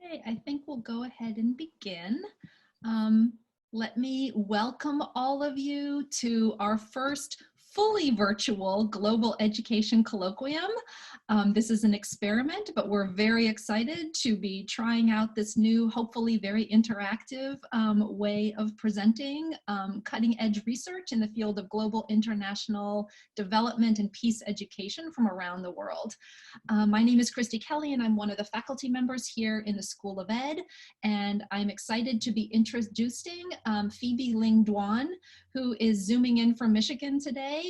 Okay, I think we'll go ahead and begin. Let me welcome all of you to our first fully virtual Global Education Colloquium. This is an experiment, but we're very excited to be trying out this new, hopefully very interactive way of presenting cutting edge research in the field of global international development and peace education from around the world. My name is Christy Kelly, and I'm one of the faculty members here in the School of Ed, and I'm excited to be introducing Phoebe Linh Doan, who is zooming in from Michigan today.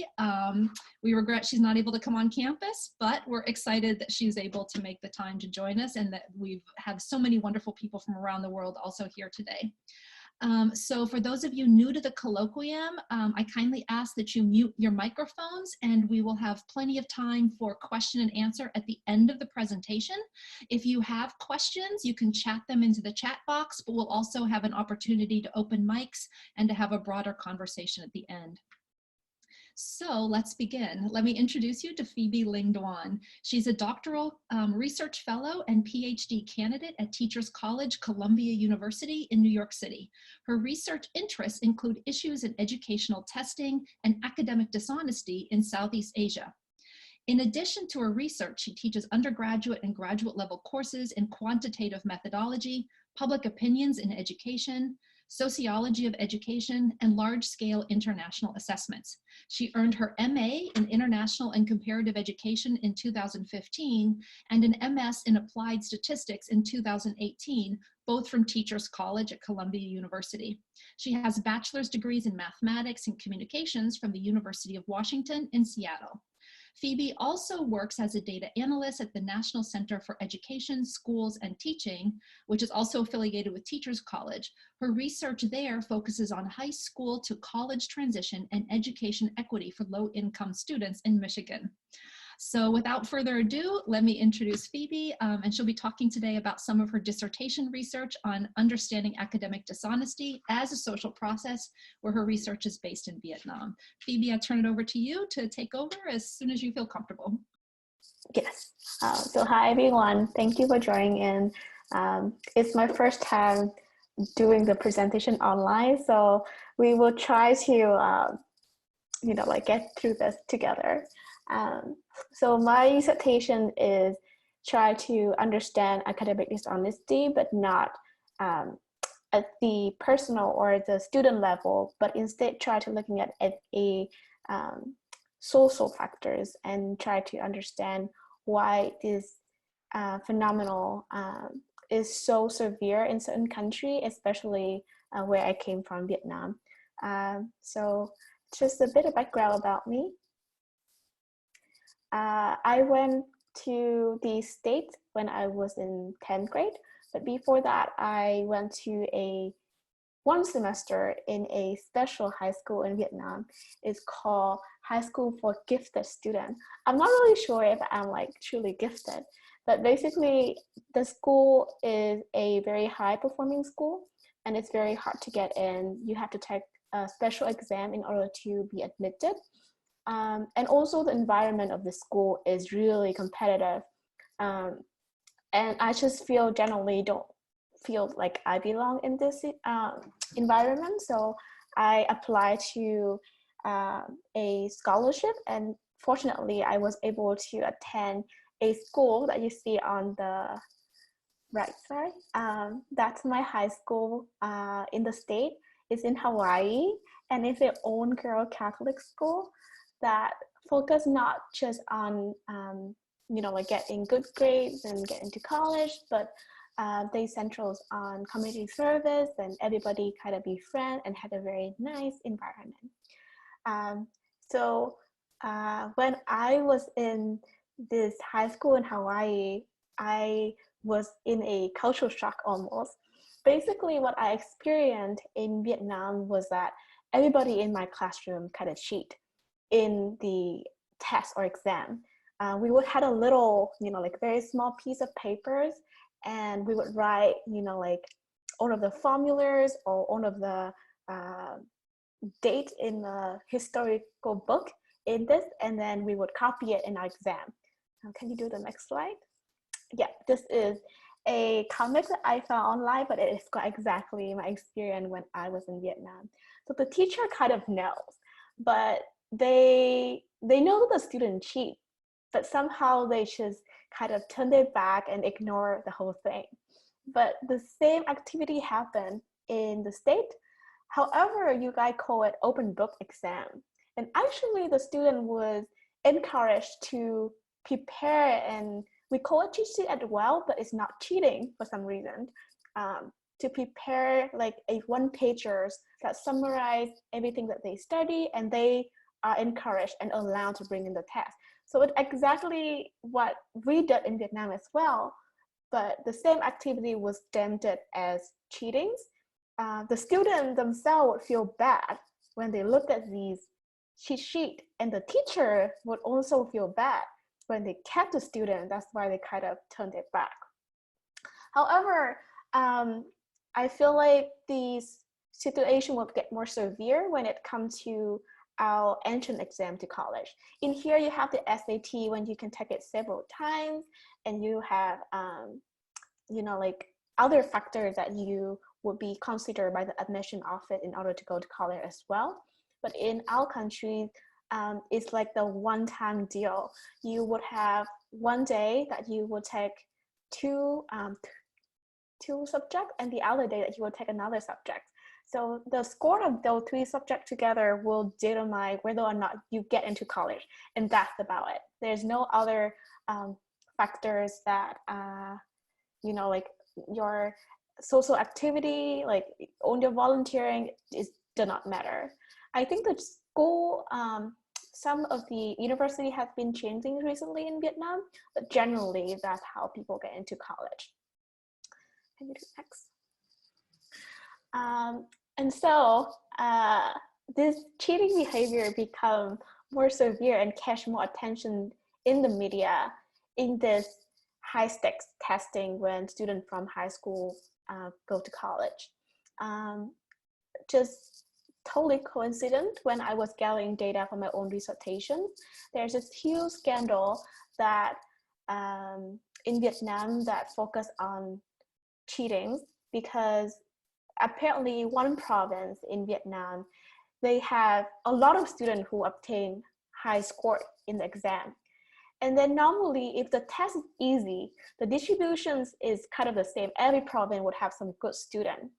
We regret she's not able to come on campus, but we're excited that she's able to make the time to join us and that we've had so many wonderful people from around the world also here today. So for those of you new to the colloquium, I kindly ask that you mute your microphones, and we will have plenty of time for question and answer at the end of the presentation. If you have questions, you can chat them into the chat box, but we'll also have an opportunity to open mics and to have a broader conversation at the end. So let's begin. Let me introduce you to Phoebe Linh Doan. She's a doctoral research fellow and PhD candidate at Teachers College, Columbia University in New York City. Her research interests include issues in educational testing and academic dishonesty in Southeast Asia. In addition to her research, she teaches undergraduate and graduate level courses in quantitative methodology, public opinions in education, sociology of education, and large-scale international assessments. She earned her MA in International and Comparative Education in 2015 and an MS in Applied Statistics in 2018, both from Teachers College at Columbia University. She has bachelor's degrees in mathematics and communications from the University of Washington in Seattle. Phoebe also works as a data analyst at the National Center for Education, Schools, and Teaching, which is also affiliated with Teachers College. Her research there focuses on high school to college transition and education equity for low-income students in Michigan. So without further ado, let me introduce Phoebe, and she'll be talking today about some of her dissertation research on understanding academic dishonesty as a social process, where her research is based in Vietnam. Phoebe, I turn it over to you to take over as soon as you feel comfortable. Yes. So hi, everyone. Thank you for joining in. It's my first time doing the presentation online, so we will try to, get through this together. So my dissertation is try to understand academic dishonesty, but not at the personal or the student level, but instead try to looking at a social factors and try to understand why this phenomenon is so severe in certain countries, especially where I came from, Vietnam. So just a bit of background about me. I went to the States when I was in 10th grade, but before that I went to one semester in a special high school in Vietnam. It's called High School for Gifted Students. I'm not really sure if I'm like truly gifted, but basically the school is a very high performing school and it's very hard to get in. You have to take a special exam in order to be admitted. And also the environment of the school is really competitive. And I just feel generally don't feel like I belong in this environment. So I applied to a scholarship, and fortunately I was able to attend a school that you see on the right side. That's my high school in the state. It's in Hawaii, and it's an all-girl Catholic school that focus not just on like getting good grades and get into college, but they centrals on community service and everybody kind of be friends and had a very nice environment. So when I was in this high school in Hawaii, I was in a cultural shock almost. Basically what I experienced in Vietnam was that everybody in my classroom kind of cheat in the test or exam. We would have a little, like very small piece of papers, and we would write, like all of the formulas or all of the date in the historical book in this, and then we would copy it in our exam. Can you do the next slide? Yeah, this is a comic that I found online, but it's got exactly my experience when I was in Vietnam. So the teacher kind of knows, but they know the student cheat, but somehow they just kind of turn their back and ignore the whole thing. But the same activity happened in the state. However, you guys call it open book exam. And actually the student was encouraged to prepare, and we call it cheat sheet as well, but it's not cheating for some reason. To prepare like a one-pagers that summarize everything that they study, and they are encouraged and allowed to bring in the test. So it's exactly what we did in Vietnam as well, but the same activity was deemed as cheating. The students themselves would feel bad when they looked at these cheat sheet, and the teacher would also feel bad when they kept the student. That's why they kind of turned it back. However, I feel like these situation will get more severe when it comes to our entrance exam to college. In here, you have the SAT when you can take it several times, and you have, you know, like other factors that you would be considered by the admission office in order to go to college as well. But in our country, it's like the one-time deal. You would have one day that you would take two subjects, and the other day that you will take another subject. So the score of those three subjects together will determine whether or not you get into college, and that's about it. There's no other factors that, you know, like your social activity, like on your volunteering, does not matter. I think the school, some of the university have been changing recently in Vietnam, but generally that's how people get into college. Can you do next? And so this cheating behavior become more severe and catch more attention in the media in this high stakes testing when students from high school go to college. Just totally coincident, when I was gathering data for my own dissertation, there's this huge scandal that in Vietnam that focus on cheating, because apparently one province in Vietnam, they have a lot of students who obtain high score in the exam. And then normally if the test is easy, the distributions is kind of the same. Every province would have some good student.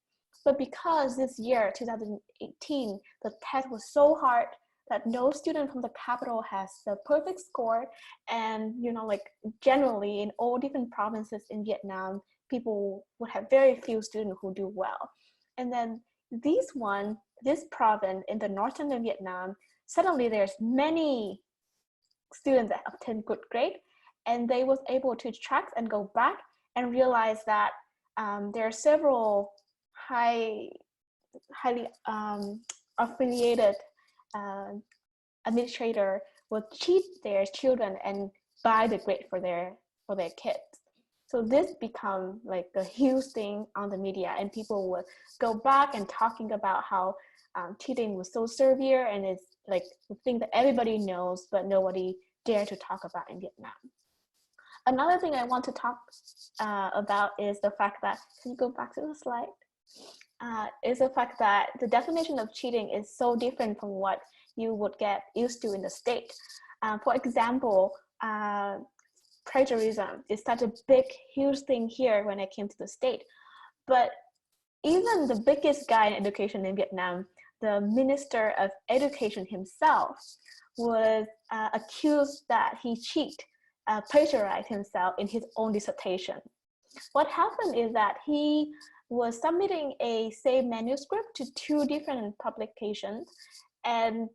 But because this year, 2018, the test was so hard that no student from the capital has the perfect score. And, you know, like generally in all different provinces in Vietnam, people would have very few students who do well. And then this province in the northern of Vietnam, suddenly there's many students that obtain good grade, and they was able to track and go back and realize that there are several highly affiliated administrator will cheat their children and buy the grade for their kids. So this become like a huge thing on the media, and people would go back and talking about how cheating was so severe, and it's like the thing that everybody knows, but nobody dare to talk about in Vietnam. Another thing I want to talk about is the fact that, can you go back to the slide? Is the fact that the definition of cheating is so different from what you would get used to in the state. For example, plagiarism is such a big, huge thing here when it came to the state. But even the biggest guy in education in Vietnam, the Minister of Education himself, was accused that he plagiarized himself in his own dissertation. What happened is that he was submitting a same manuscript to two different publications, and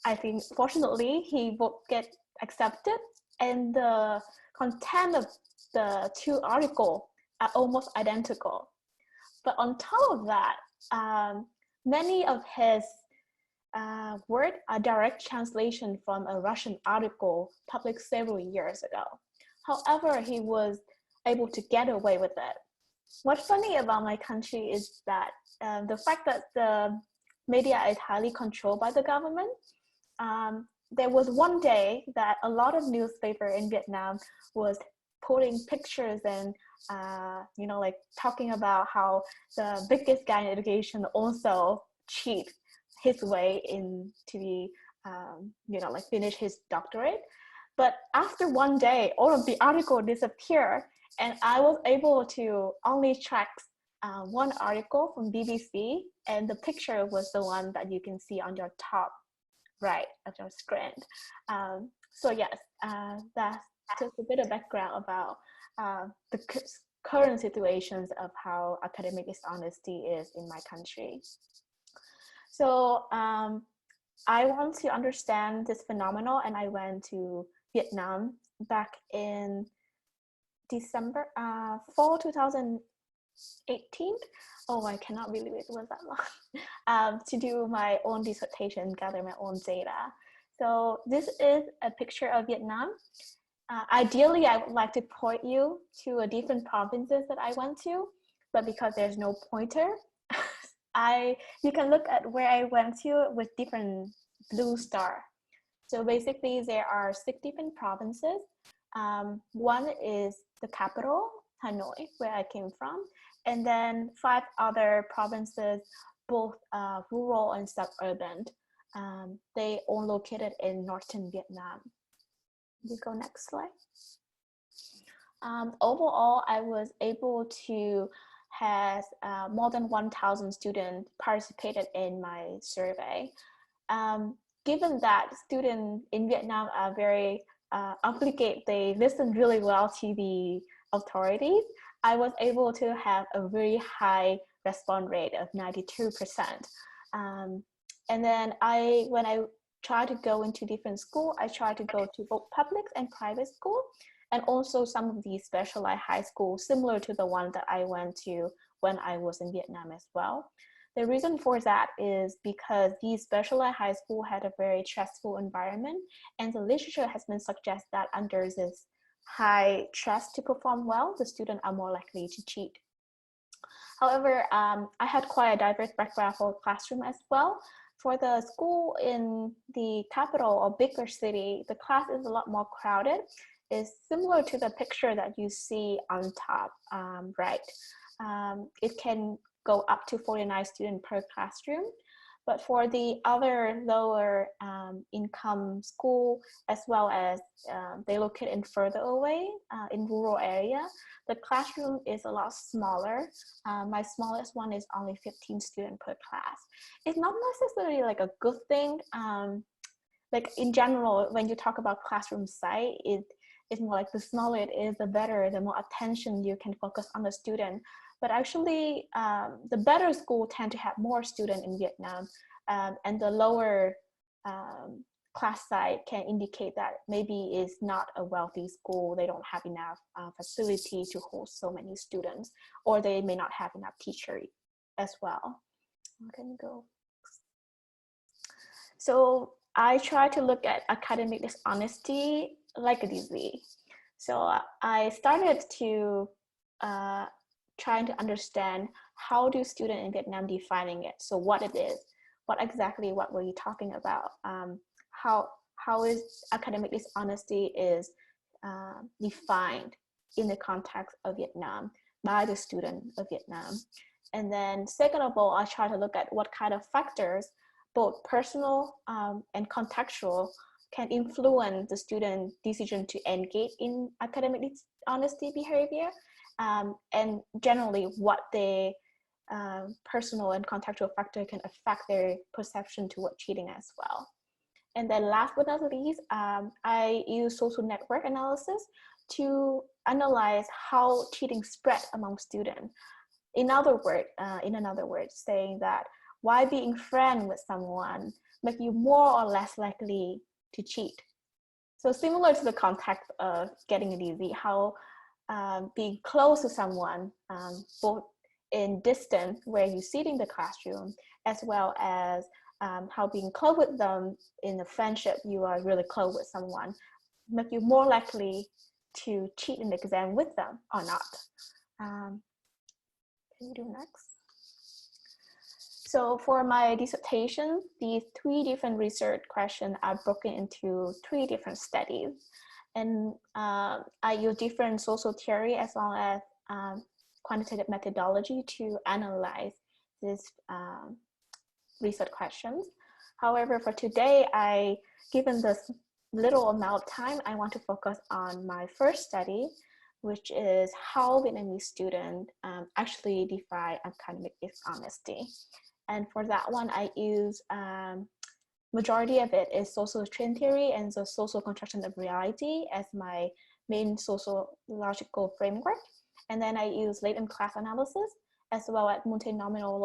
I think fortunately he would get accepted, and the content of the two articles are almost identical. But on top of that, many of his words are direct translation from a Russian article published several years ago. However, he was able to get away with it. What's funny about my country is that the fact that the media is highly controlled by the government. There was one day that a lot of newspaper in Vietnam was putting pictures and you know, like talking about how the biggest guy in education also cheat his way in to be you know, like finish his doctorate. But after one day, all of the article disappeared, and I was able to only track one article from BBC, and the picture was the one that you can see on your top right of your screen. So yes, that's just a bit of background about the current situations of how academic dishonesty is in my country. So I want to understand this phenomenon, and I went to Vietnam back in December, fall 2018. Oh, I cannot believe it was that long. To do my own dissertation, gather my own data. So this is a picture of Vietnam. Ideally, I would like to point you to a different provinces that I went to, but because there's no pointer, you can look at where I went to with different blue star. So basically there are 6 different provinces. One is the capital, Hanoi, where I came from, and then 5 other provinces, both rural and suburban. They all located in northern Vietnam. You go next slide. Overall, I was able to have more than 1,000 students participated in my survey. Given that students in Vietnam are very obligate, they listen really well to the authorities, I was able to have a very high response rate of 92%. And then when I try to go into different school, I try to go to both public and private school, and also some of the specialized high schools similar to the one that I went to when I was in Vietnam as well. The reason for that is because these specialized high school had a very stressful environment, and the literature has been suggest that under this high stress to perform well, the students are more likely to cheat. However, I had quite a diverse background for classroom as well. For the school in the capital or bigger city, the class is a lot more crowded. It's similar to the picture that you see on top right. It can go up to 49 students per classroom. But for the other lower income school, as well as they locate in further away in rural area, the classroom is a lot smaller. My smallest one is only 15 students per class. It's not necessarily like a good thing. Like in general, when you talk about classroom size, it's more like the smaller it is, the better, the more attention you can focus on the student. But actually, the better school tend to have more students in Vietnam, and the lower class size can indicate that maybe it's not a wealthy school. They don't have enough facility to host so many students, or they may not have enough teachers as well. Can you go? So I try to look at academic dishonesty like a disease. So I started to trying to understand how do students in Vietnam defining it. So what it is, what were you talking about? How is academic dishonesty is defined in the context of Vietnam by the student of Vietnam. And then second of all, I try to look at what kind of factors, both personal and contextual, can influence the student decision to engage in academic dishonesty behavior. And generally what the personal and contextual factor can affect their perception toward cheating as well. And then last but not least, I use social network analysis to analyze how cheating spread among students. In another word, saying that why being friends with someone make you more or less likely to cheat. So similar to the context of getting a disease, how being close to someone, both in distance where you sit in the classroom, as well as how being close with them in a friendship, you are really close with someone, make you more likely to cheat in the exam with them or not. Can you do next? So for my dissertation, these 3 different research questions are broken into 3 different studies. And I use different social theory as well as quantitative methodology to analyze these research questions. However, for today, given this little amount of time, I want to focus on my first study, which is how Vietnamese students actually define academic dishonesty. And for that one, I use majority of it is social trend theory and the social construction of reality as my main sociological framework. And then I use latent class analysis as well as multinomial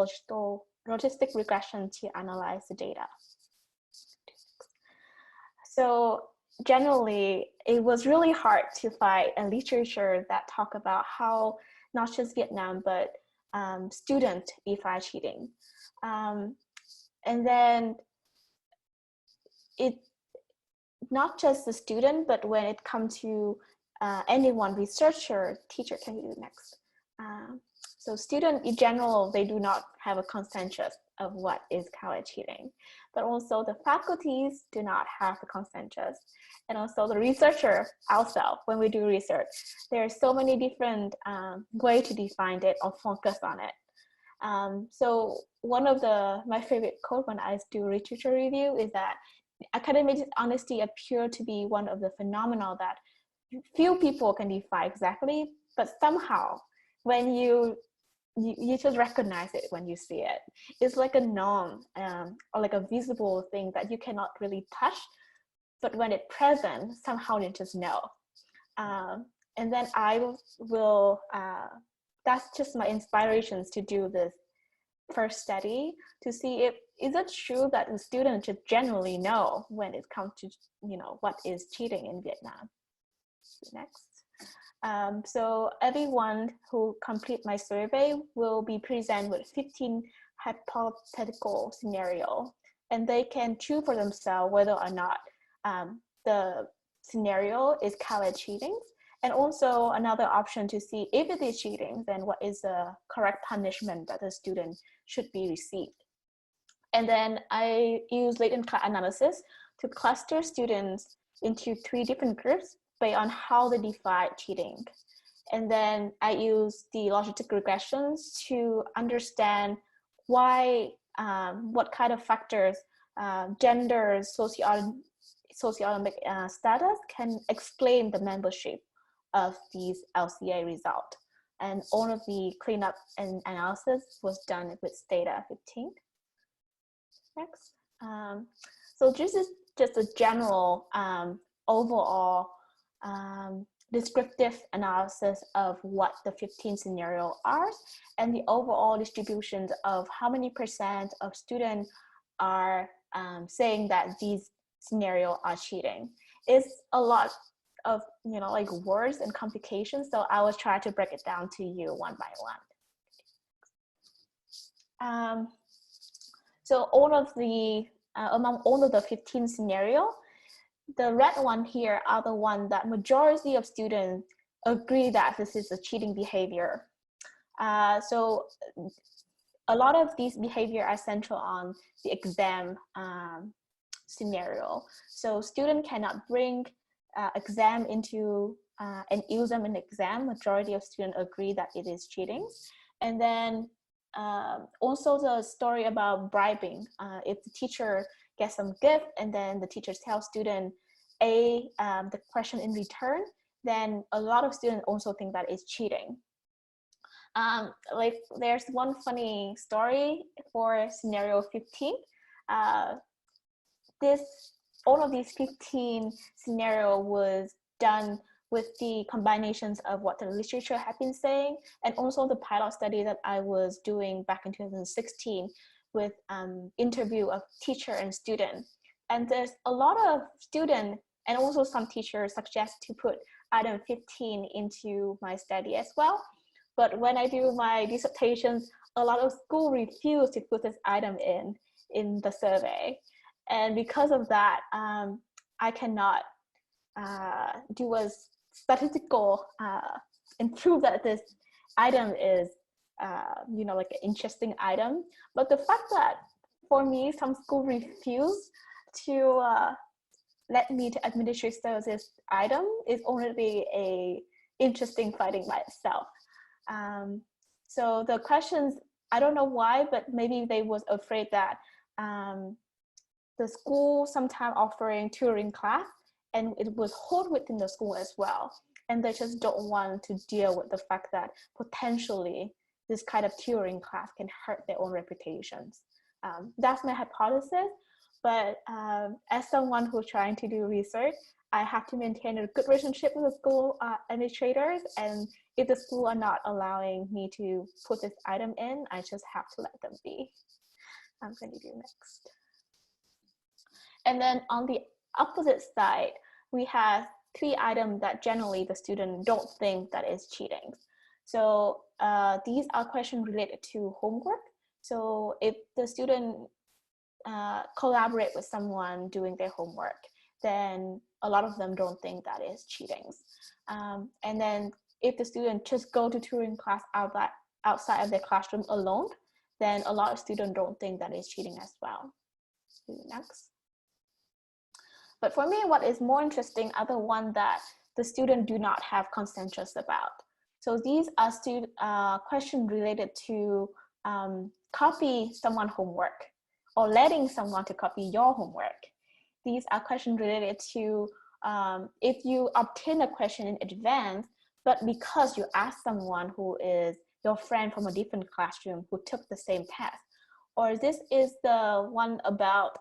logistic regression to analyze the data. So generally, it was really hard to find a literature that talk about how not just Vietnam, but students define cheating. And then it not just the student, but when it comes to anyone, researcher, teacher, can you do next? So students in general, they do not have a consensus of what is college cheating, but also the faculties do not have a consensus. And also the researcher also, when we do research, there are so many different ways to define it or focus on it. So one of my favorite quote when I do literature review is that academic dishonesty appears to be one of the phenomena that few people can define exactly, but somehow when you just recognize it when you see it. It's like a known or like a visible thing that you cannot really touch, but when it's present, somehow you just know. And then I will, that's just my inspirations to do this first study to see if is it true that the students just generally know when it comes to what is cheating in Vietnam. Next. So everyone who complete my survey will be presented with 15 hypothetical scenario, and they can choose for themselves whether or not the scenario is college cheating, and also another option to see if it is cheating, then what is the correct punishment that the student should be received. And then I use latent class analysis to cluster students into 3 different groups based on how they define cheating. And then I use the logistic regressions to understand why, what kind of factors, gender, socioeconomic status can explain the membership of these LCA result. And all of the cleanup and analysis was done with Stata 15. Next. So this is just a general overall descriptive analysis of what the 15 scenarios are and the overall distribution of how many % of students are saying that these scenarios are cheating. It's a lot of like words and complications, so I will try to break it down to you one by one. So all of the among all of the 15 scenarios, the red one here are the one that majority of students agree that this is a cheating behavior. So a lot of these behavior are central on the exam scenario. So student cannot bring exam into and use them in exam. Majority of students agree that it is cheating. And then also the story about bribing. If the teacher gets some gift and then the teacher tells student the question in return, then a lot of students also think that it's cheating. Like there's one funny story for scenario 15. All of these 15 scenario was done with the combinations of what the literature had been saying and also the pilot study that I was doing back in 2016 with interview of teacher and student. And there's a lot of students and also some teachers suggest to put item 15 into my study as well. But when I do my dissertations, a lot of schools refuse to put this item in the survey. And because of that, I cannot do a statistical and prove that this item is, like an interesting item. But the fact that for me, some schools refuse to led me to administrative services item is already a interesting finding by itself. So the questions, I don't know why, but maybe they was afraid that the school sometimes offering tutoring class, and it was held within the school as well. And they just don't want to deal with the fact that potentially this kind of tutoring class can hurt their own reputations. That's my hypothesis. But as someone who's trying to do research, I have to maintain a good relationship with the school administrators. And if the school are not allowing me to put this item in, I just have to let them be. I'm going to do next. And then on the opposite side, we have 3 items that generally the student don't think that is cheating. So these are questions related to homework. So if the student collaborate with someone doing their homework, then a lot of them don't think that is cheating. And then if the student just go to tutoring class outside of their classroom alone, then a lot of students don't think that is cheating as well. Next. But for me, what is more interesting are the one that the student do not have consensus about. So these are questions related to copy someone's homework or letting someone to copy your homework. These are questions related to if you obtain a question in advance, but because you ask someone who is your friend from a different classroom who took the same test. Or this is the one about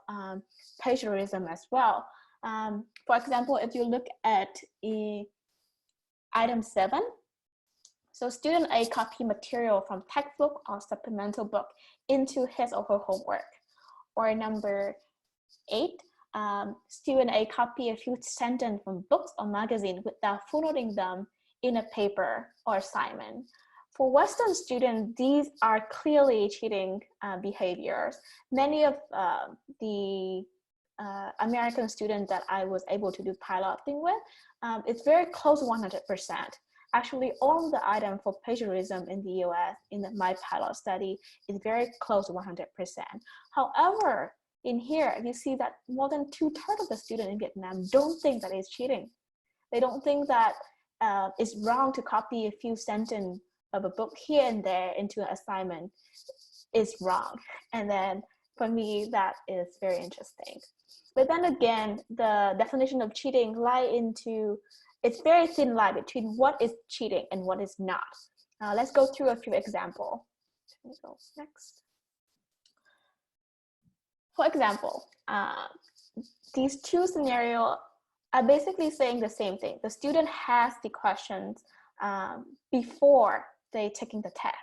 plagiarism as well. For example, if you look at item 7, so student A copy material from textbook or supplemental book into his or her homework. Or number 8, student A copy a few sentences from books or magazine without footnoting them in a paper or assignment. For Western students, these are clearly cheating behaviors. Many of the American students that I was able to do piloting with, it's very close to 100%. Actually, all of the items for plagiarism in the US in my pilot study is very close to 100%. However, in here, you see that more than 2/3 of the students in Vietnam don't think that it's cheating. They don't think that it's wrong to copy a few sentences of a book here and there into an assignment. It's wrong. And then for me, that is very interesting. But then again, the definition of cheating lie into, it's very thin line between what is cheating and what is not. Let's go through a few examples. Go next. For example, these 2 scenarios are basically saying the same thing. The student has the questions before they taking the test,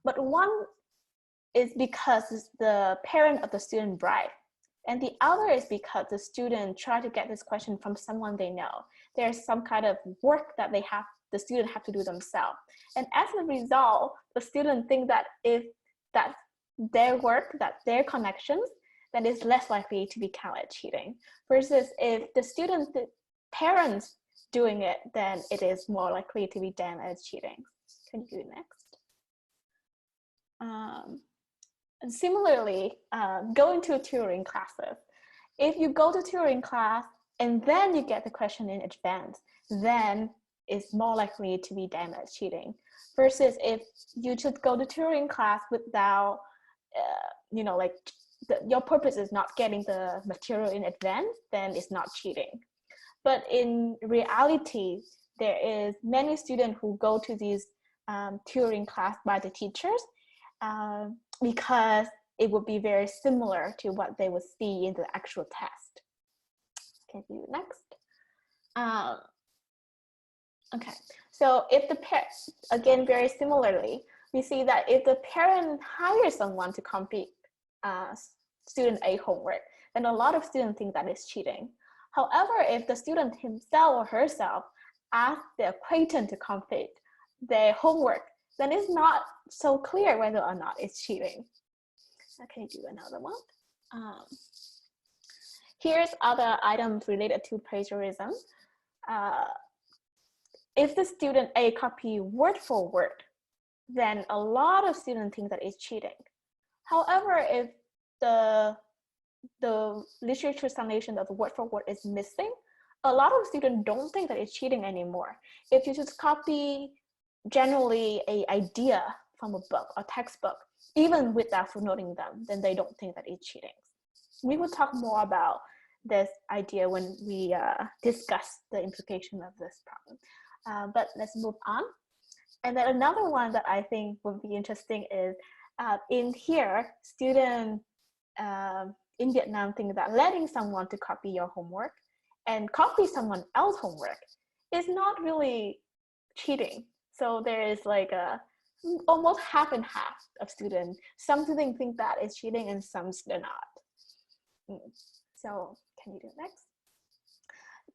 but one is because the parent of the student bribed, and the other is because the student tried to get this question from someone they know. There's some kind of work that the student have to do themselves, and as a result, the student think that if that's their work, that's their connections, then it's less likely to be counted cheating. Versus if the parents doing it, then it is more likely to be done as cheating. Can you do next? And similarly, going to tutoring classes. If you go to tutoring class and then you get the question in advance, then it's more likely to be done as cheating. Versus if you just go to tutoring class without, your purpose is not getting the material in advance, then it's not cheating. But in reality, there is many students who go to these tutoring class by the teachers because it would be very similar to what they would see in the actual test. Can you do next? Okay, so if the parent, again, very similarly, we see that if the parent hires someone to complete student A homework, then a lot of students think that is cheating. However, if the student himself or herself asks the acquaintance to complete their homework, then it's not so clear whether or not it's cheating. Okay, do another one. Here's other items related to plagiarism. If the student A copy word for word, then a lot of students think that it's cheating. However, if the the literature translation of the word for word is missing, a lot of students don't think that it's cheating anymore. If you just copy generally an idea from a book or textbook, even without footnoting them, then they don't think that it's cheating. We will talk more about this idea when we discuss the implication of this problem. But let's move on. And then another one that I think would be interesting is in here, students in Vietnam think that letting someone to copy your homework and copy someone else's homework is not really cheating. So there is like almost half and half of students. Some students think that is cheating and some do not. So can you do next?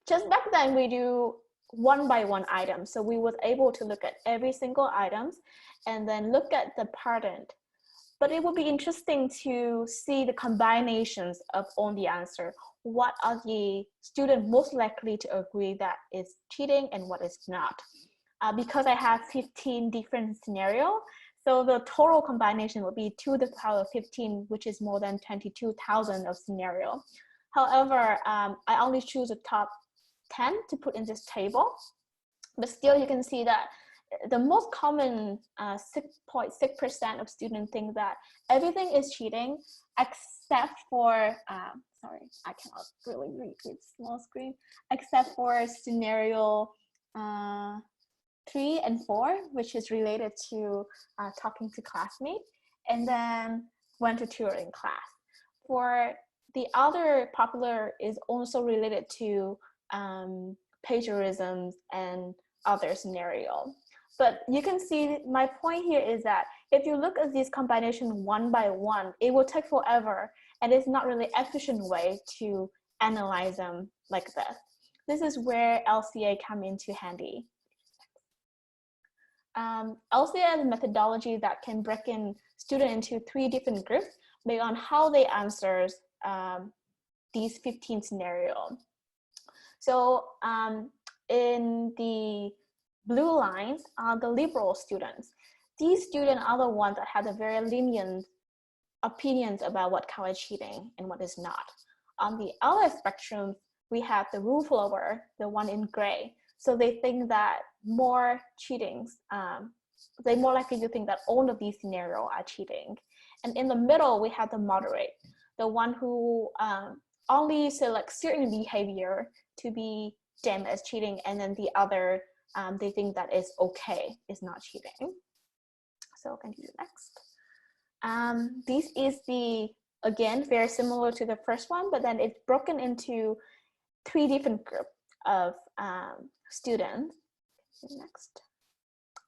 Just back then we do one by one item. So we was able to look at every single items and then look at the pattern. But it would be interesting to see the combinations of all the answer. What are the students most likely to agree that is cheating and what is not? Because I have 15 different scenarios, so the total combination would be 2 to the power of 15, which is more than 22,000 of scenario. However, I only choose the top 10 to put in this table, but still you can see that the most common 6.6% of students think that everything is cheating except for, sorry, I cannot really read with small screen, except for scenario 3 and 4, which is related to talking to classmates, and then went to tutoring class. For the other popular is also related to plagiarism and other scenario. But you can see my point here is that if you look at these combinations one by one, it will take forever and it's not really efficient way to analyze them like this. This is where LCA come into handy. LCA is a methodology that can break in students into 3 different groups based on how they answer these 15 scenarios. So in the blue lines are the liberal students. These students are the ones that have a very lenient opinions about what counts as cheating and what is not. On the other spectrum, we have the rule follower, the one in gray. So they think that more cheatings, they're more likely to think that all of these scenarios are cheating. And in the middle, we have the moderate, the one who only select certain behavior to be deemed as cheating, and then the other, they think that is okay, is not cheating. So can you do next? This is the, again, very similar to the first one, but then it's broken into 3 different groups of students. Next.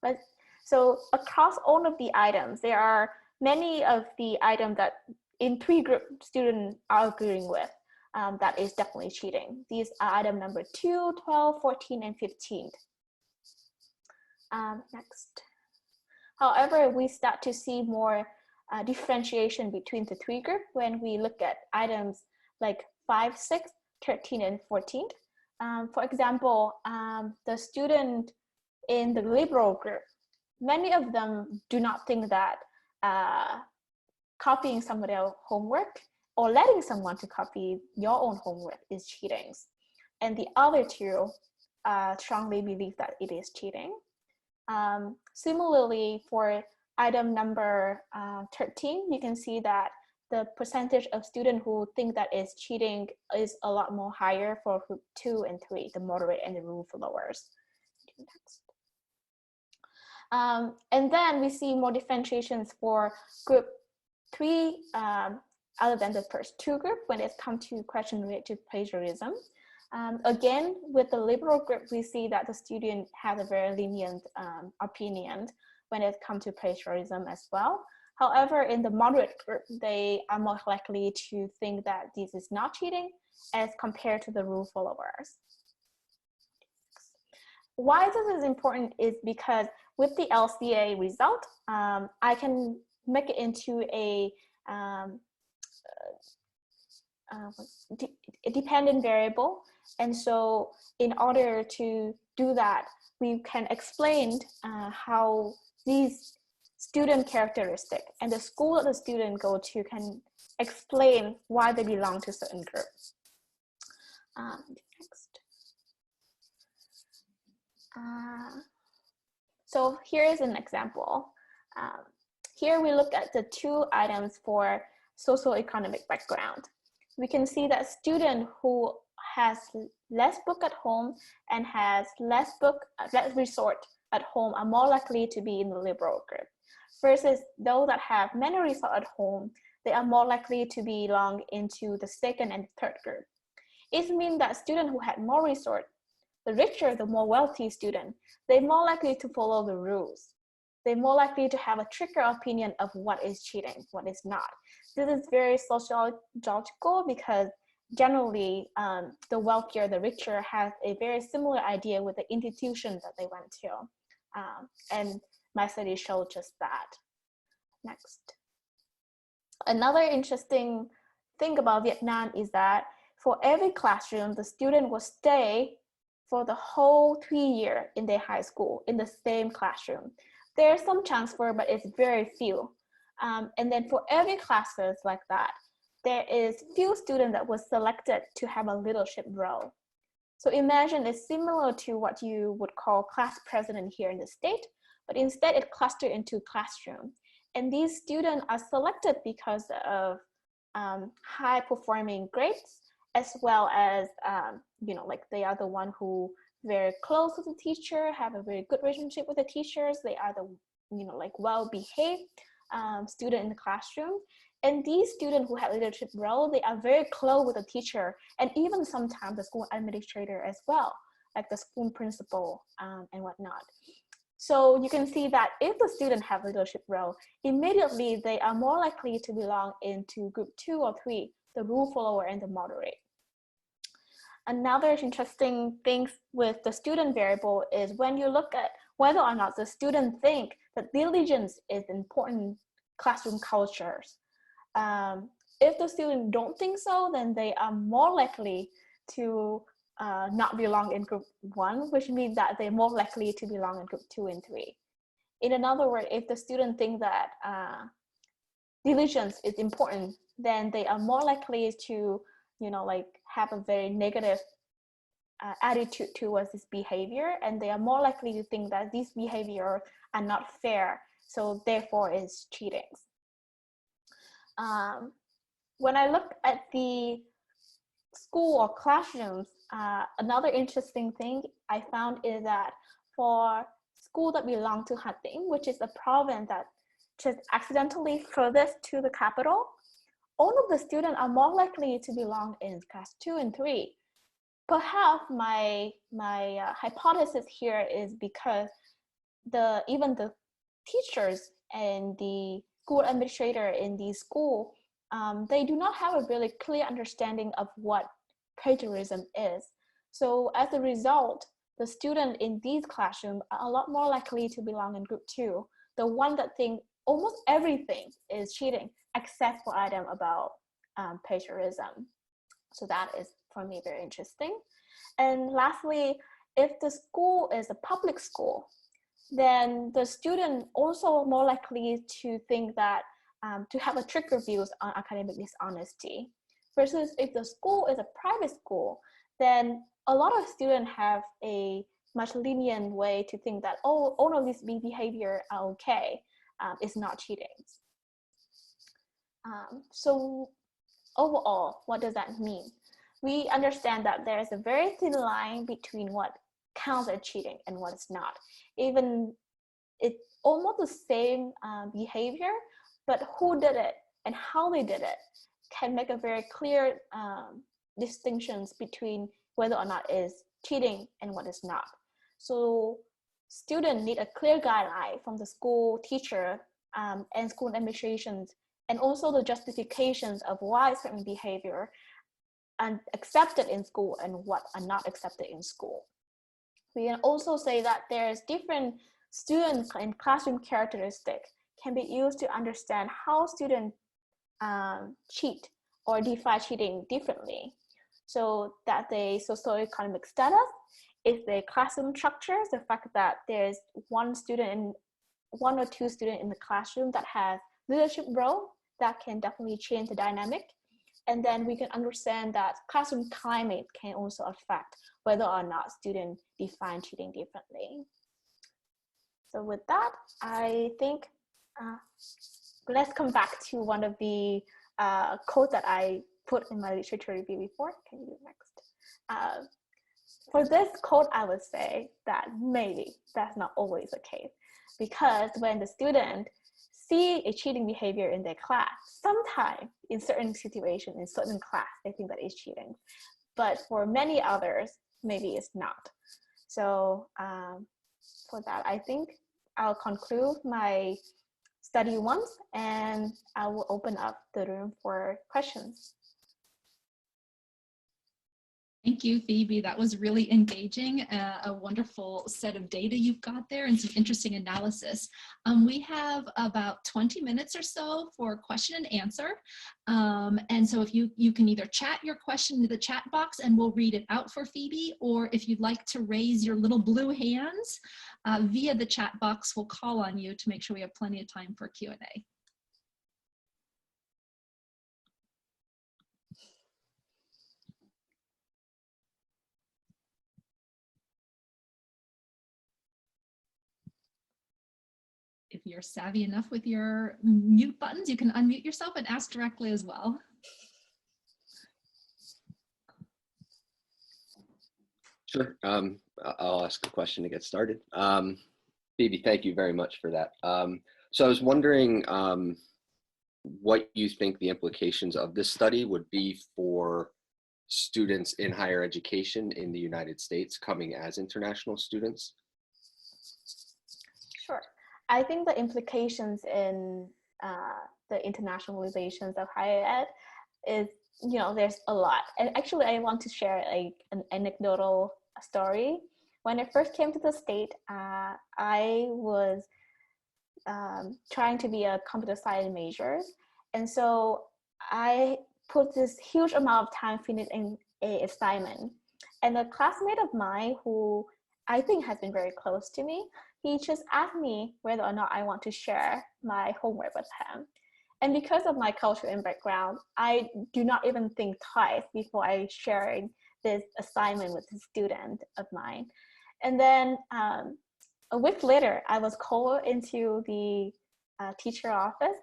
But so across all of the items, there are many of the items that in 3 groups students are agreeing with. That is definitely cheating. These are item number 2, 12, 14, and 15. Next. However, we start to see more differentiation between the 3 groups when we look at items like 5, 6, 13, and 14. For example, the student in the liberal group, many of them do not think that copying somebody else's homework or letting someone to copy your own homework is cheating. And the other 2 strongly believe that it is cheating. Similarly, for item number 13, you can see that the percentage of students who think that is cheating is a lot more higher for group 2 and 3, the moderate and the rule followers. Next. And then we see more differentiations for group 3 other than the first 2 groups when it comes to questions related to plagiarism. Again, with the liberal group, we see that the student has a very lenient opinion when it comes to plagiarism as well. However, in the moderate group, they are more likely to think that this is not cheating as compared to the rule followers. Why this is important is because with the LCA result, I can make it into a dependent variable. And so in order to do that, we can explain how these student characteristic, and the school that the student go to can explain why they belong to certain groups. Next. So here is an example. Here we look at the two items for socioeconomic background. We can see that student who has less book at home and has less resort at home are more likely to be in the liberal group, versus those that have many resort at home, they are more likely to belong into the second and third group. It means that students who had more resort, the richer, the more wealthy student, they're more likely to follow the rules. They're more likely to have a trickier opinion of what is cheating, what is not. This is very sociological because generally the wealthier, the richer has a very similar idea with the institution that they went to. And my study showed just that. Next. Another interesting thing about Vietnam is that for every classroom, the student will stay for the whole 3 years in their high school in the same classroom. There's some transfer, but it's very few. And then for every classes like that, there is few students that was selected to have a leadership role. So imagine it's similar to what you would call class president here in the state, but instead it clustered into classroom. And these students are selected because of high performing grades, as well as, like they are the one who very close to the teacher, have a very good relationship with the teachers. They are the, well-behaved student in the classroom. And these students who have leadership role, they are very close with the teacher, and even sometimes the school administrator as well, like the school principal and whatnot. So you can see that if the student have leadership role, immediately they are more likely to belong into group 2 or 3, the rule follower and the moderate. Another interesting thing with the student variable is when you look at whether or not the student think that diligence is important classroom cultures. If the student don't think so, then they are more likely to not belong in group 1, which means that they're more likely to belong in group 2 and 3. In other words, if the student think that diligence is important, then they are more likely to, have a very negative attitude towards this behavior, and they are more likely to think that these behaviors are not fair, so therefore it's cheating. When I look at the school or classrooms, another interesting thing I found is that for schools that belong to Ha Tĩnh, which is a province that just accidentally furthest to the capital, all of the students are more likely to belong in class 2 and 3. Perhaps my hypothesis here is because even the teachers and the school administrator in the school, they do not have a really clear understanding of what plagiarism is. So as a result, the student in these classrooms are a lot more likely to belong in group 2, the one that think almost everything is cheating except for item about plagiarism. So that is for me very interesting. And lastly, if the school is a public school, then the student also more likely to think that to have a trigger views on academic dishonesty, versus if the school is a private school, then a lot of students have a much lenient way to think that, oh, all of these behavior are okay, it's not cheating. So overall, what does that mean? We understand that there is a very thin line between what counts as cheating and what is not. Even it's almost the same behavior, but who did it and how they did it can make a very clear distinctions between whether or not it is cheating and what is not. So students need a clear guideline from the school teacher and school administrations, and also the justifications of why certain behavior are accepted in school and what are not accepted in school. We can also say that there's different student and classroom characteristics can be used to understand how students cheat or define cheating differently. So that the socioeconomic status, if the classroom structures, the fact that there's one student in one or two students in the classroom that has leadership role that can definitely change the dynamic. And then we can understand that classroom climate can also affect whether or not students define cheating differently. So with that, I think let's come back to one of the quotes that I put in my literature review before. Can you do next? For this quote, I would say that maybe that's not always the case, because when the student see a cheating behavior in their class, sometimes in certain situations, in certain class, they think that it's cheating. But for many others, maybe it's not. So for that, I think I'll conclude my study once, and I will open up the room for questions. Thank you, Phoebe. That was really engaging, a wonderful set of data you've got there and some interesting analysis. We have about 20 minutes or so for question and answer. And so if you can either chat your question into the chat box and we'll read it out for Phoebe, or if you'd like to raise your little blue hands via the chat box, we'll call on you to make sure we have plenty of time for Q&A. If you're savvy enough with your mute buttons, you can unmute yourself and ask directly as well. Sure. I'll ask a question to get started. Phoebe, thank you very much for that. So I was wondering what you think the implications of this study would be for students in higher education in the United States coming as international students? Sure. I think the implications in the internationalizations of higher ed is, there's a lot. And actually, I want to share like an anecdotal story. When I first came to the state, I was trying to be a computer science major. And so I put this huge amount of time finishing an assignment. And a classmate of mine who I think has been very close to me, he just asked me whether or not I want to share my homework with him. And because of my culture and background, I do not even think twice before I share this assignment with a student of mine. And then a week later, I was called into the teacher office,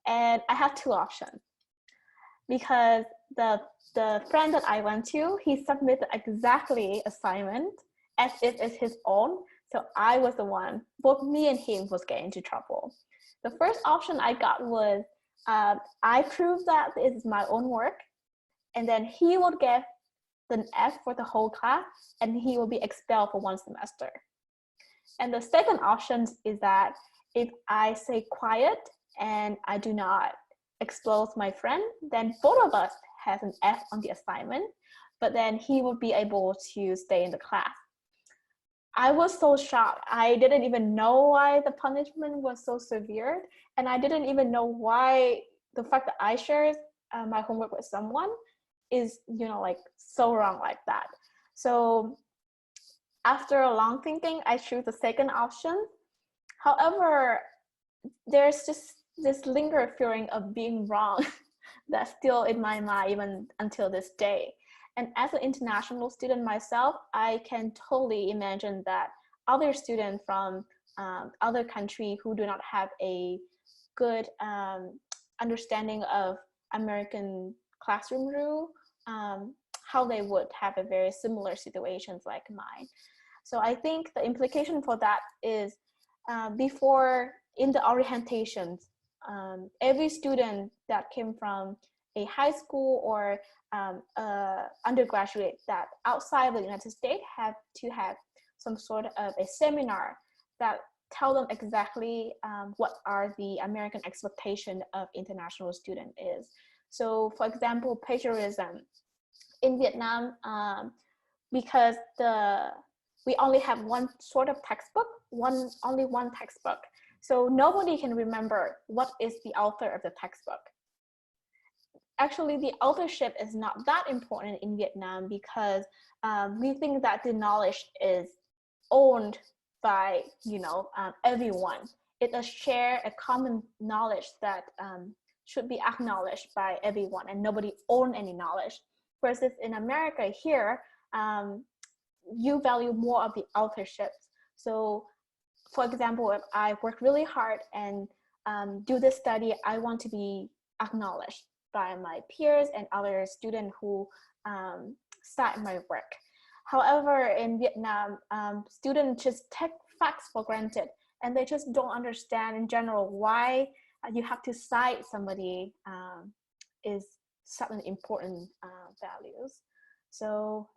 and I had two options. Because the friend that I went to, he submitted exactly assignment as if it's his own. So I was the one, both me and him was getting into trouble. The first option I got was I proved that it's my own work, and then he would get an F for the whole class, and he will be expelled for one semester. And the second option is that if I stay quiet and I do not expose my friend, then both of us have an F on the assignment, but then he would be able to stay in the class. I was so shocked. I didn't even know why the punishment was so severe. And I didn't even know why the fact that I shared my homework with someone is, like so wrong like that. So after a long thinking, I chose the second option. However, there's just this lingering feeling of being wrong that's still in my mind even until this day. And as an international student myself, I can totally imagine that other students from other countries who do not have a good understanding of American classroom rule, how they would have a very similar situations like mine. So I think the implication for that is before in the orientations, every student that came from a high school or undergraduate that outside the United States have to have some sort of a seminar that tell them exactly what are the American expectation of international student is. So for example, plagiarism. In Vietnam, because we only have one sort of textbook, only one textbook. So nobody can remember what is the author of the textbook. Actually, the authorship is not that important in Vietnam because we think that the knowledge is owned by everyone. it's a common knowledge that should be acknowledged by everyone, and nobody own any knowledge. Versus in America here, you value more of the authorship. So for example, if I work really hard and do this study, I want to be acknowledged by my peers and other students who start my work. However, in Vietnam, students just take facts for granted, and they just don't understand in general why you have to cite somebody is such an important values. So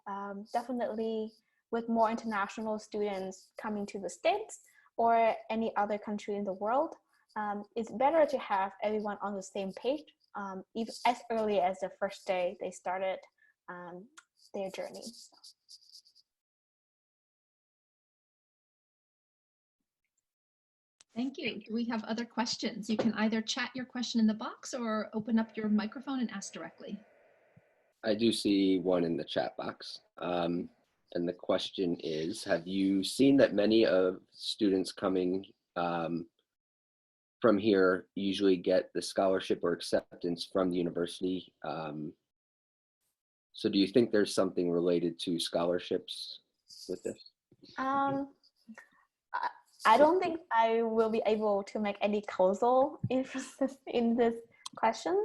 definitely with more international students coming to the States or any other country in the world, it's better to have everyone on the same page, even as early as the first day they started their journey. Thank you. Do we have other questions? You can either chat your question in the box or open up your microphone and ask directly. I do see one in the chat box. And the question is, have you seen that many of students coming from here usually get the scholarship or acceptance from the university? So do you think there's something related to scholarships with this? I don't think I will be able to make any causal inferences in this question,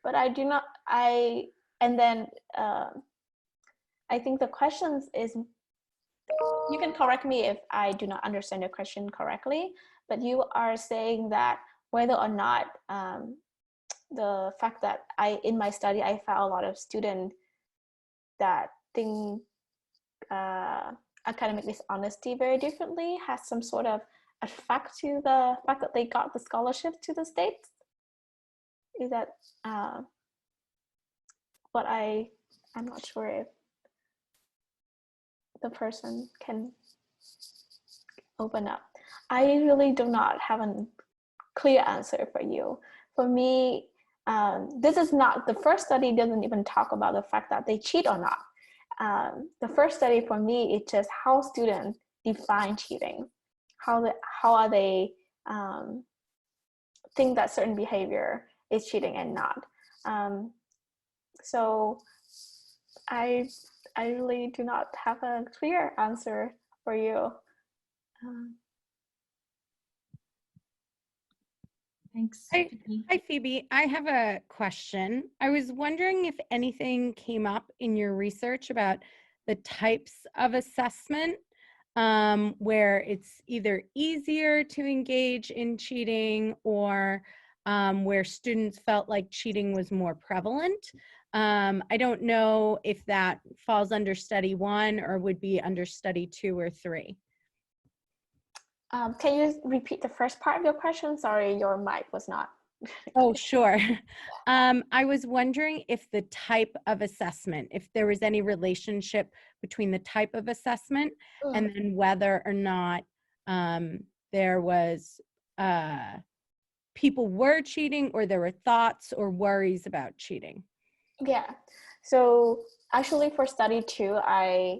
but I do not, and then I think the question is, you can correct me if I do not understand the question correctly, but you are saying that whether or not the fact that in my study, I found a lot of students that think academic dishonesty very differently has some sort of effect to the fact that they got the scholarship to the States. Is that what I'm not sure if the person can open up. I really do not have a clear answer for you. For me, this is not, the first study doesn't even talk about the fact that they cheat or not. The first study for me is just how students define cheating. How are they think that certain behavior is cheating and not. So I really do not have a clear answer for you. Thanks. Hi, Phoebe. I have a question. I was wondering if anything came up in your research about the types of assessment where it's either easier to engage in cheating or where students felt like cheating was more prevalent. I don't know if that falls under study 1 or would be under study 2 or 3. Can you repeat the first part of your question? Sorry, your mic was not. Oh, sure. I was wondering if the type of assessment, if there was any relationship between the type of assessment and then whether or not there was people were cheating or there were thoughts or worries about cheating. Yeah, so actually for study 2, I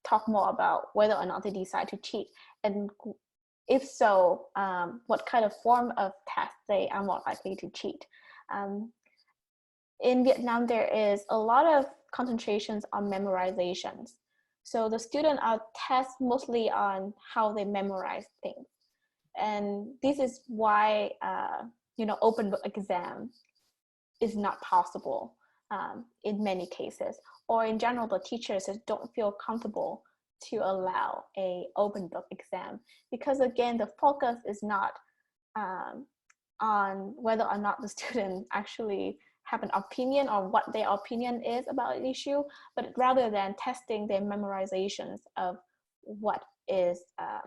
talk more about whether or not they decide to cheat, and if so, what kind of form of test they are more likely to cheat. In Vietnam, there is a lot of concentrations on memorizations. So the students are tested mostly on how they memorize things. And this is why, open book exam is not possible in many cases. Or in general, the teachers just don't feel comfortable to allow a open book exam, because again, the focus is not on whether or not the student actually have an opinion or what their opinion is about an issue, but rather than testing their memorizations of what is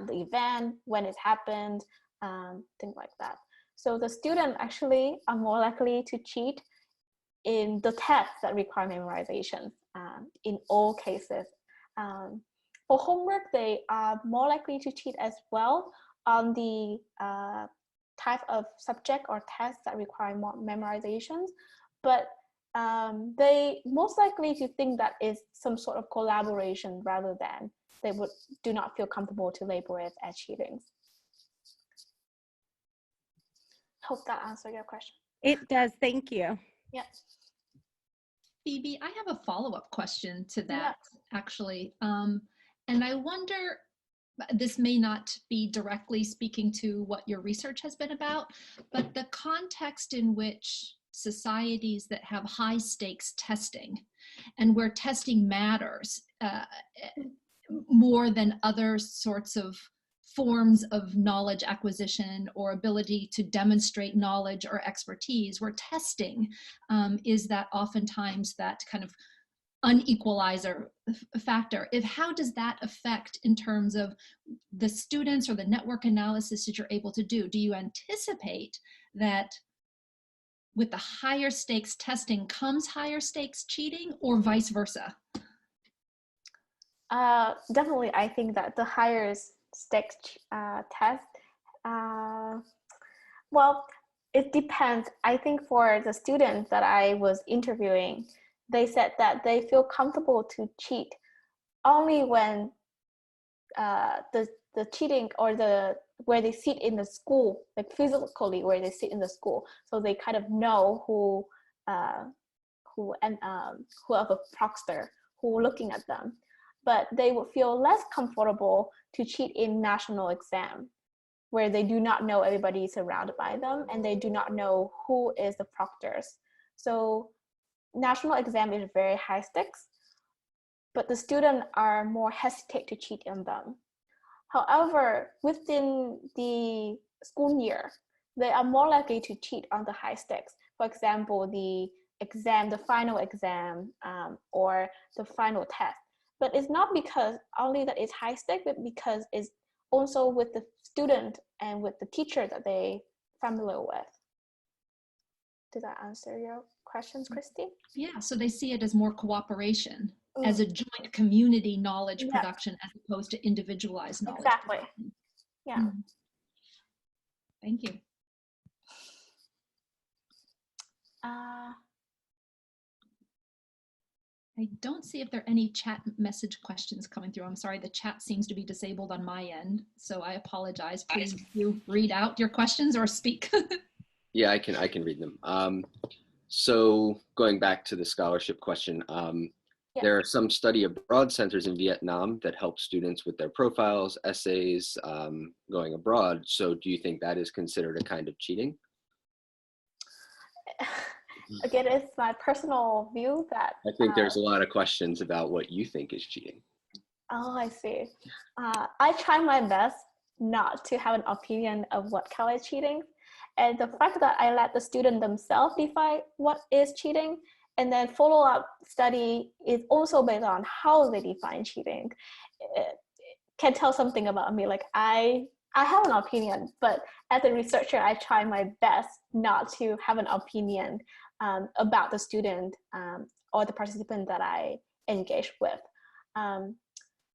the event, when it happened, things like that. So the student actually are more likely to cheat in the tests that require memorization in all cases. For homework, they are more likely to cheat as well on the type of subject or tests that require more memorizations, but they most likely to think that is some sort of collaboration rather than they do not feel comfortable to label it as cheating. Hope that answered your question. It does. Thank you. Yeah. Phoebe, I have a follow-up question to that, actually. And I wonder, this may not be directly speaking to what your research has been about, but the context in which societies that have high stakes testing and where testing matters more than other sorts of forms of knowledge acquisition or ability to demonstrate knowledge or expertise, where testing is that oftentimes that kind of unequalizer factor. How does that affect in terms of the students or the network analysis that you're able to do? Do you anticipate that with the higher stakes testing comes higher stakes cheating, or vice versa? Definitely, I think that the higher stakes test, well, it depends. I think for the students that I was interviewing, they said that they feel comfortable to cheat only when the cheating or where they sit in the school, like physically where they sit in the school, so they kind of know who are a proctor who looking at them. But they would feel less comfortable to cheat in national exam, where they do not know everybody surrounded by them and they do not know who is the proctors. So national exam is very high stakes, but the students are more hesitant to cheat in them. However, within the school year, they are more likely to cheat on the high stakes. For example, the final exam, or the final test. But it's not because only that it's high stakes, but because it's also with the student and with the teacher that they familiar with. Did that answer your questions, Christy? Yeah, so they see it as more cooperation, as a joint community knowledge Yeah. production as opposed to individualized knowledge. Exactly. Production. Yeah. Thank you. I don't see if there are any chat message questions coming through. I'm sorry, the chat seems to be disabled on my end, so I apologize. Please you read out your questions or speak. Yeah, I can read them. So going back to the scholarship question, there are some study abroad centers in Vietnam that help students with their profiles, essays, going abroad. So do you think that is considered a kind of cheating? Again, it's my personal view that I think there's a lot of questions about what you think is cheating. Oh, I see. I try my best not to have an opinion of what kind of cheating. And the fact that I let the student themselves define what is cheating, and then follow-up study is also based on how they define cheating, it can tell something about me. Like I have an opinion, but as a researcher, I try my best not to have an opinion about the student or the participant that I engage with.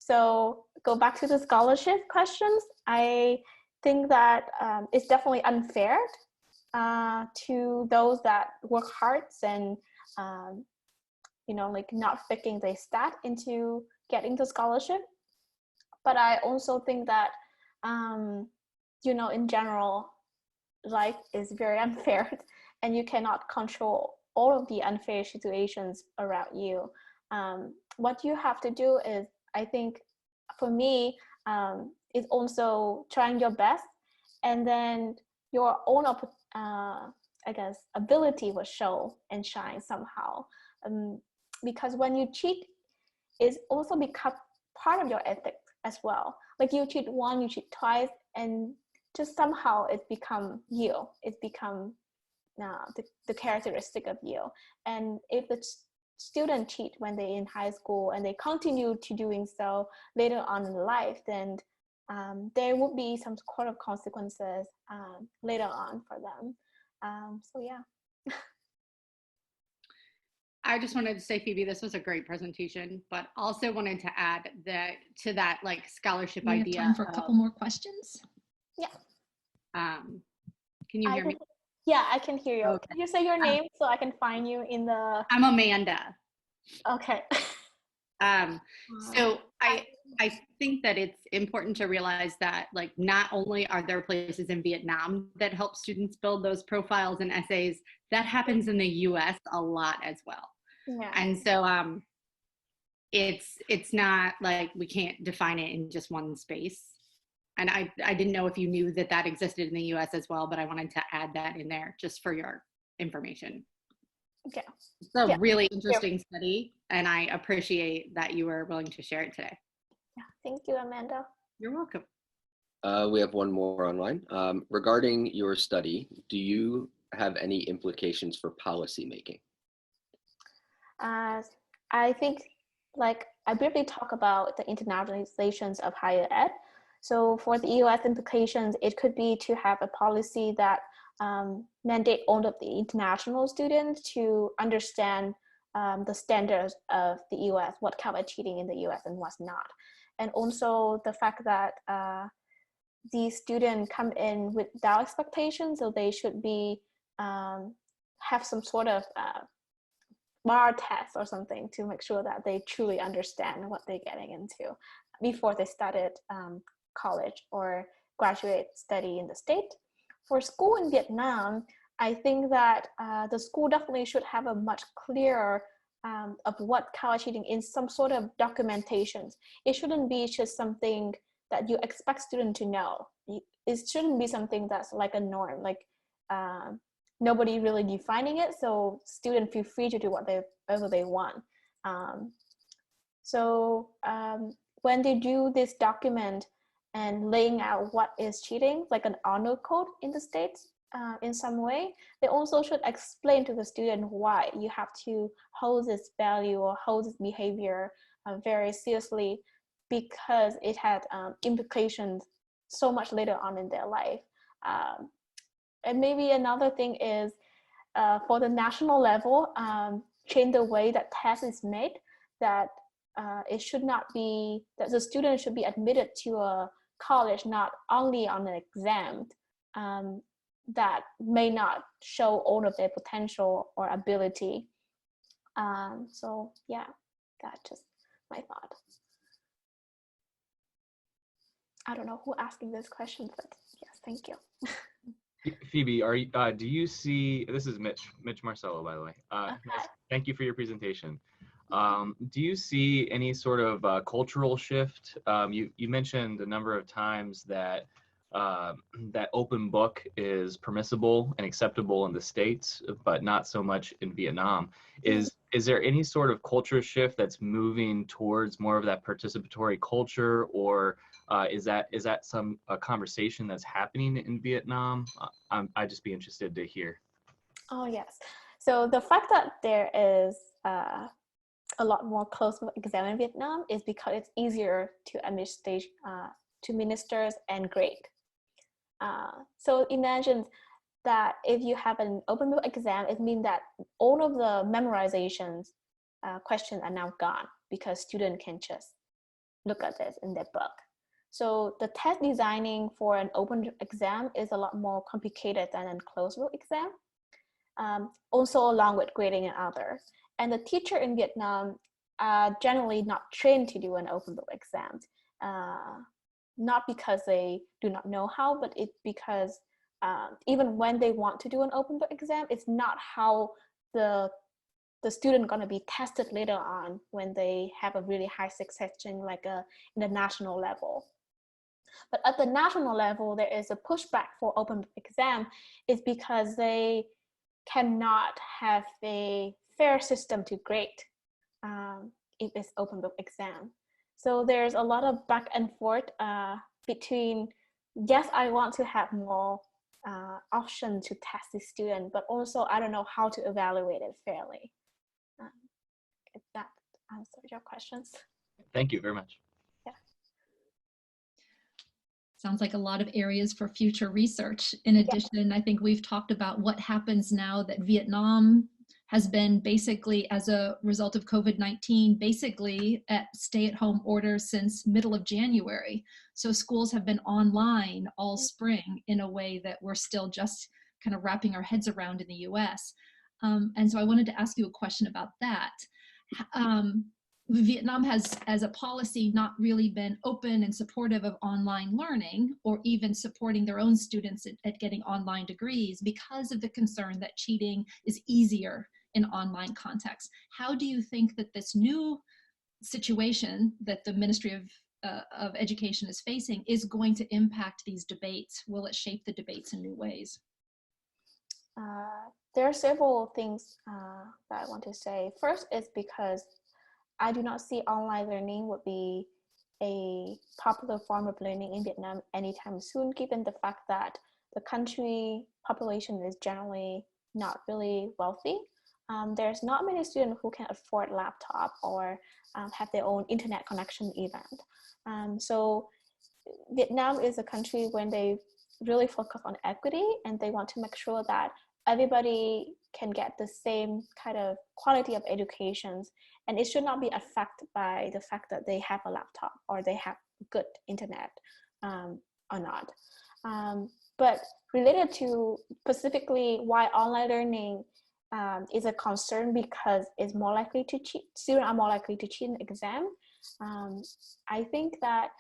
So go back to the scholarship questions. I think that it's definitely unfair to those that work hard and like not fitting the stat into getting the scholarship. But I also think that in general, life is very unfair, and you cannot control all of the unfair situations around you. What you have to do is, I think, for me, is also trying your best, and then your own, ability will show and shine somehow. Because when you cheat, it's also become part of your ethic as well. Like you cheat once, you cheat twice, and just somehow it become you. It become the characteristic of you. And if the student cheat when they're in high school and they continue to doing so later on in life, then there would be some sort of consequences later on for them. So yeah. I just wanted to say, Phoebe, this was a great presentation, but also wanted to add to that like scholarship We idea. have time for a couple more questions. Yeah. Can you hear me? Yeah, I can hear you. Okay. Can you say your name so I can find you in the? I'm Amanda. Okay. So I think that it's important to realize that like not only are there places in Vietnam that help students build those profiles and essays, that happens in the US a lot as well. Yeah. And so it's not like we can't define it in just one space. And I didn't know if you knew that that existed in the US as well, but I wanted to add that in there just for your information. Okay. It's a really interesting study, and I appreciate that you were willing to share it today. Yeah, thank you, Amanda. You're welcome. We have one more online. Regarding your study, do you have any implications for policy making? I think, like, I briefly talk about the internationalizations of higher ed. So for the US implications, it could be to have a policy that mandate all of the international students to understand the standards of the US, what kind of cheating in the US and what's not. And also the fact that these students come in without expectations, so they should be have some sort of bar test or something to make sure that they truly understand what they're getting into before they started college or graduate study in the state. For school in Vietnam, I think that the school definitely should have a much clearer of what college cheating in some sort of documentation. It shouldn't be just something that you expect students to know. It shouldn't be something that's like a norm, like nobody really defining it, so students feel free to do whatever they want. When they do this document and laying out what is cheating, like an honor code in the States, in some way, they also should explain to the student why you have to hold this value or hold this behavior very seriously, because it had implications so much later on in their life. And maybe another thing is for the national level, change the way that test is made, that it should not be, that the student should be admitted to a college not only on an exam that may not show all of their potential or ability. So yeah, that's just my thought. I don't know who asking this question, but yes, thank you. Phoebe, do you see, this is Mitch Marcello, by the way. Okay. Thank you for your presentation. Do you see any sort of cultural shift? You mentioned a number of times that that open book is permissible and acceptable in the States, but not so much in Vietnam. Is there any sort of culture shift that's moving towards more of that participatory culture, or is that a conversation that's happening in Vietnam? I'd just be interested to hear. Oh yes. So the fact that there is a lot more closed exam in Vietnam is because it's easier to administer and grade. So imagine that if you have an open book exam, it means that all of the memorizations questions are now gone because students can just look at this in their book. So the test designing for an open exam is a lot more complicated than a closed book exam. Also along with grading and others. And the teacher in Vietnam are generally not trained to do an open book exam. Not because they do not know how, but it's because even when they want to do an open book exam, it's not how the student going to be tested later on when they have a really high success in like in the national level. But at the national level, there is a pushback for open book exam is because they cannot have a fair system to grade if it's open book exam. So there's a lot of back and forth between, yes, I want to have more option to test the student, but also I don't know how to evaluate it fairly. If that answers your questions. Thank you very much. Yeah. Sounds like a lot of areas for future research. In addition, I think we've talked about what happens now that Vietnam has been basically, as a result of COVID-19, basically at stay-at-home orders since middle of January. So schools have been online all spring in a way that we're still just kind of wrapping our heads around in the US. And so I wanted to ask you a question about that. Vietnam has, as a policy, not really been open and supportive of online learning, or even supporting their own students at getting online degrees, because of the concern that cheating is easier in online contexts. How do you think that this new situation that the Ministry of Education is facing is going to impact these debates? Will it shape the debates in new ways? There are several things that I want to say. First is because I do not see online learning would be a popular form of learning in Vietnam anytime soon, given the fact that the country population is generally not really wealthy. There's not many students who can afford laptop or have their own internet connection even. So Vietnam is a country when they really focus on equity, and they want to make sure that everybody can get the same kind of quality of education, and it should not be affected by the fact that they have a laptop or they have good internet or not. But related to specifically why online learning is a concern, because it's more likely to cheat, students are more likely to cheat an exam. I think that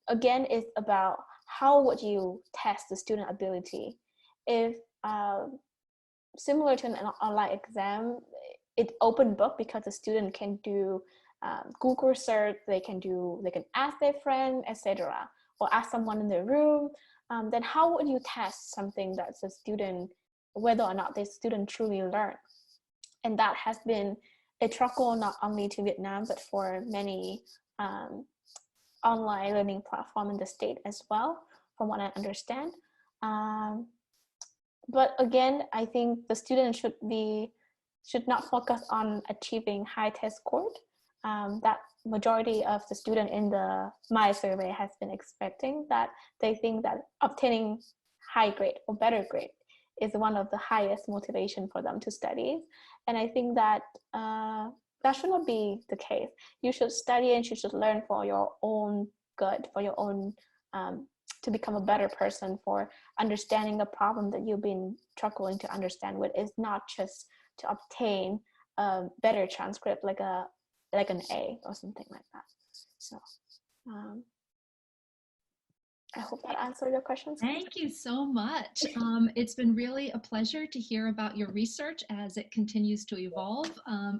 again, it's about how would you test the student ability. If similar to an online exam, it's open book because the student can do Google search, they can ask their friend, etc., or ask someone in their room. Then how would you test something that's a student, whether or not the student truly learn? And that has been a struggle not only to Vietnam, but for many online learning platform in the state as well, from what I understand. But again, I think the student should not focus on achieving high test score. That majority of the student in my survey has been expecting that. They think that obtaining high grade or better grade is one of the highest motivation for them to study. And I think that that should not be the case. You should study and you should learn for your own good, for your own, to become a better person, for understanding a problem that you've been struggling to understand with. Is not just to obtain a better transcript like an A or something like that. So I hope that answered your questions. Thank you so much. It's been really a pleasure to hear about your research as it continues to evolve.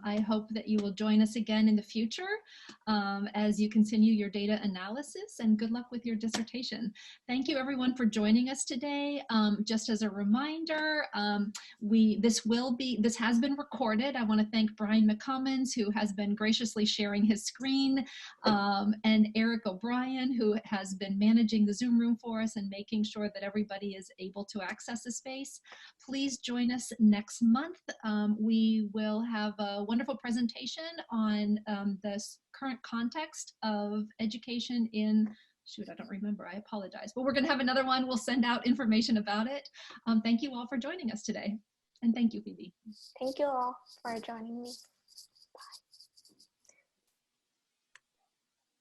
I hope that you will join us again in the future as you continue your data analysis, and good luck with your dissertation. Thank you everyone for joining us today. Just as a reminder, this has been recorded. I want to thank Brian McCommons, who has been graciously sharing his screen, and Eric O'Brien, who has been managing the Zoom room for us and making sure that everybody is able to access the space. Please join us next month. We will have a wonderful presentation on the current context of education in, shoot, I don't remember, I apologize, but we're going to have another one. We'll send out information about it. Thank you all for joining us today. And thank you, Phoebe. Thank you all for joining me.